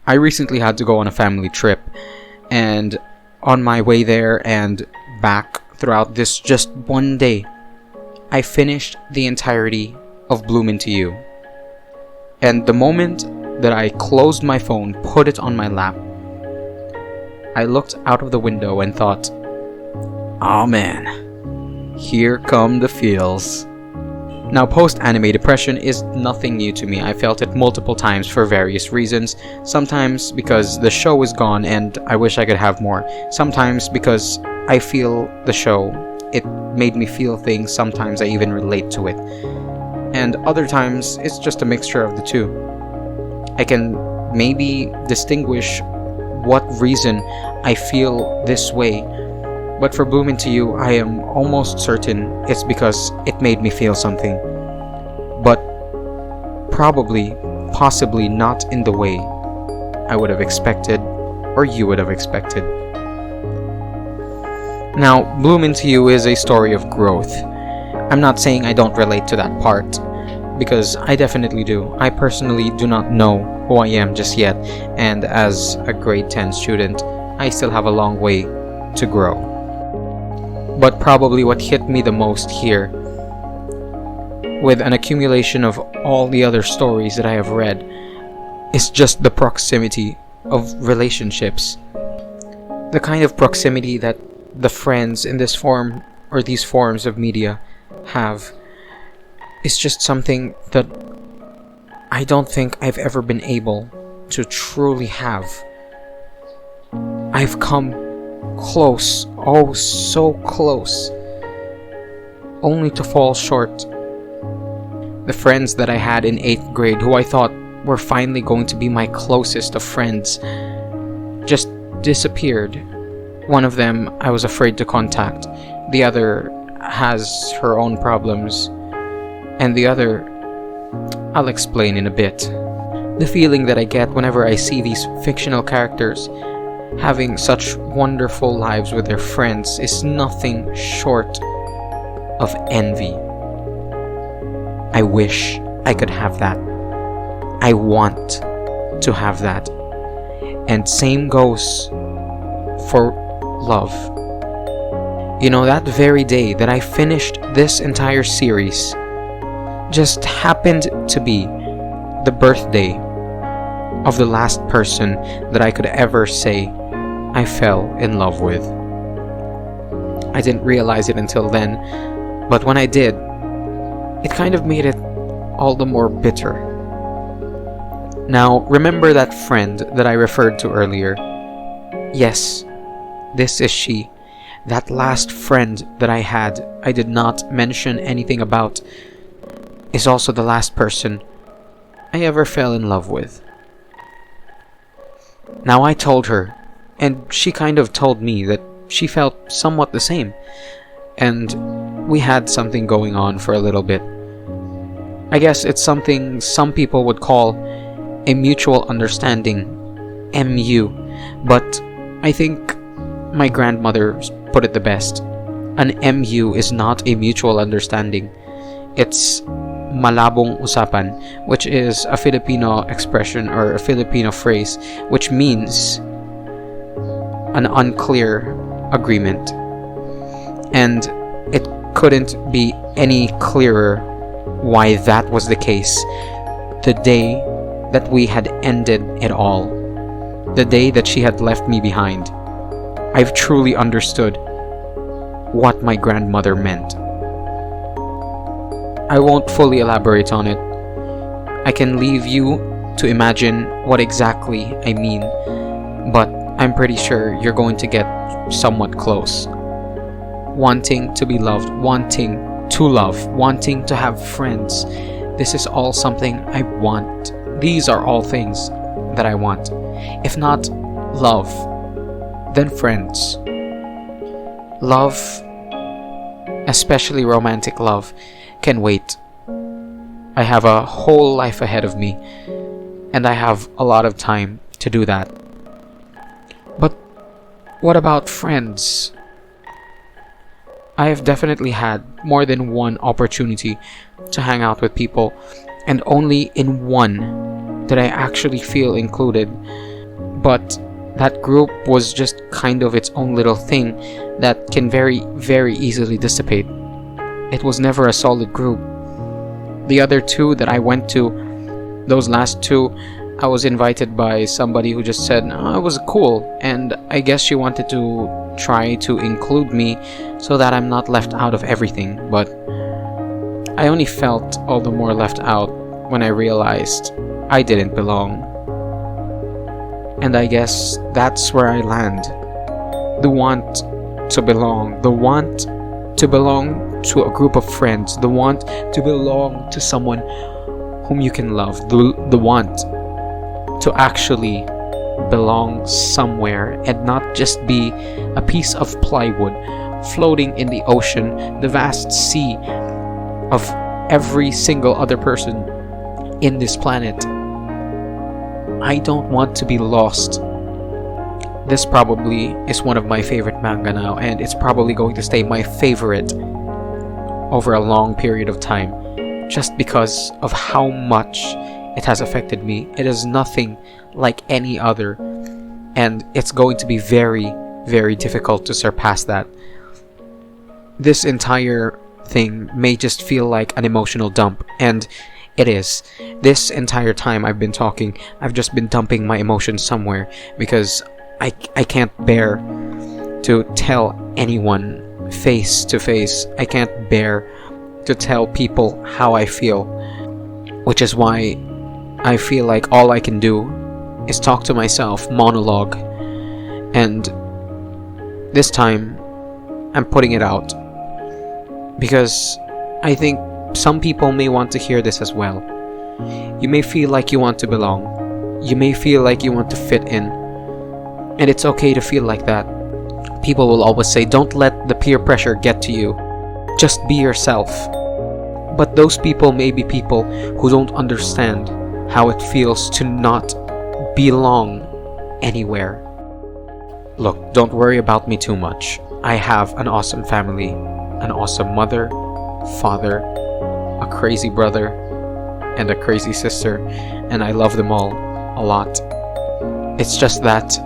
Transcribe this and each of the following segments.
I recently had to go on a family trip, and on my way there and back throughout this just one day, I finished the entirety of Bloom Into You. And the moment that I closed my phone, put it on my lap, I looked out of the window and thought, "Oh man, here come the feels." Now, post-anime depression is nothing new to me. I felt it multiple times for various reasons. Sometimes because the show is gone and I wish I could have more. Sometimes because I feel the show, it made me feel things, sometimes I even relate to it. And other times, it's just a mixture of the two. I can maybe distinguish what reason I feel this way, but for Bloom Into You, I am almost certain it's because it made me feel something. But possibly not in the way I would have expected or you would have expected. Now, Bloom Into You is a story of growth. I'm not saying I don't relate to that part, because I definitely do. I personally do not know who I am just yet, and as a grade 10 student, I still have a long way to grow. But probably what hit me the most here, with an accumulation of all the other stories that I have read, is just the proximity of relationships. The kind of proximity that the friends in this form or these forms of media have is just something that I don't think I've ever been able to truly have. I've come close, oh so close, only to fall short. The friends that I had in 8th grade, who I thought were finally going to be my closest of friends, just disappeared. One of them I was afraid to contact. The other has her own problems. And the other, I'll explain in a bit. The feeling that I get whenever I see these fictional characters having such wonderful lives with their friends is nothing short of envy. I wish I could have that. I want to have that. And same goes for love. You know, that very day that I finished this entire series just happened to be the birthday of the last person that I could ever say I fell in love with. I didn't realize it until then, but when I did, it kind of made it all the more bitter. Now, remember that friend that I referred to earlier? Yes, this is she. That last friend that I had, I did not mention anything about, is also the last person I ever fell in love with. Now, I told her, and she kind of told me that she felt somewhat the same, and we had something going on for a little bit. I guess it's something some people would call a mutual understanding, MU, but I think my grandmother put it the best. An MU is not a mutual understanding. It's malabong usapan, which is a Filipino expression or a Filipino phrase, which means an unclear agreement. And it couldn't be any clearer why that was the case. The day that we had ended it all, the day that she had left me behind, I've truly understood what my grandmother meant. I won't fully elaborate on it. I can leave you to imagine what exactly I mean, but I'm pretty sure you're going to get somewhat close. Wanting to be loved, wanting to love, wanting to have friends. This is all something I want. These are all things that I want. If not love, then friends. Love, especially romantic love, can wait. I have a whole life ahead of me, and I have a lot of time to do that. But what about friends? I have definitely had more than one opportunity to hang out with people, and only in one did I actually feel included. but that group was just kind of its own little thing that can very, very easily dissipate. It was never a solid group. The other two that I went to, those last two, I was invited by somebody who just said, oh, it was cool, and I guess she wanted to try to include me so that I'm not left out of everything, but I only felt all the more left out when I realized I didn't belong. And I guess that's where I land. The want to belong. The want to belong to a group of friends. The want to belong to someone whom you can love. The want to actually belong somewhere and not just be a piece of plywood floating in the ocean, the vast sea of every single other person in this planet. I don't want to be lost. This probably is one of my favorite manga now, and it's probably going to stay my favorite over a long period of time, just because of how much it has affected me. It is nothing like any other, and it's going to be very, very difficult to surpass that. This entire thing may just feel like an emotional dump, and it is. This entire time I've been talking, I've just been dumping my emotions somewhere because I can't bear to tell anyone face to face. I can't bear to tell people how I feel, which is why I feel like all I can do is talk to myself, monologue, and this time I'm putting it out because I think some people may want to hear this as well. You may feel like you want to belong. You may feel like you want to fit in. And it's okay to feel like that. People will always say, don't let the peer pressure get to you. Just be yourself. But those people may be people who don't understand how it feels to not belong anywhere. Look, don't worry about me too much. I have an awesome family, an awesome mother, father, a crazy brother, and a crazy sister, and I love them all a lot. It's just that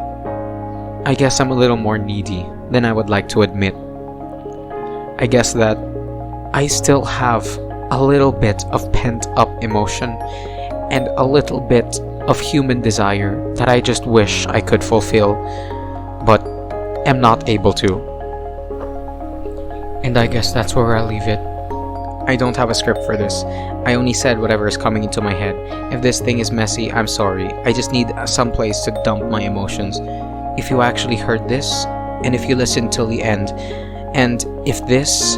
I guess I'm a little more needy than I would like to admit. I guess that I still have a little bit of pent-up emotion and a little bit of human desire that I just wish I could fulfill, but am not able to. And I guess that's where I'll leave it. I don't have a script for this. I only said whatever is coming into my head. If this thing is messy, I'm sorry. I just need some place to dump my emotions. If you actually heard this, and if you listened till the end, and if this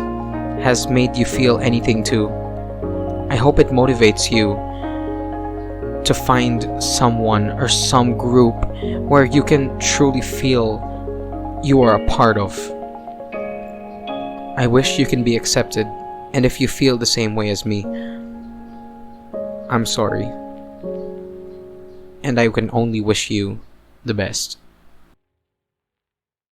has made you feel anything too, I hope it motivates you to find someone or some group where you can truly feel you are a part of. I wish you can be accepted, and if you feel the same way as me, I'm sorry. And I can only wish you the best.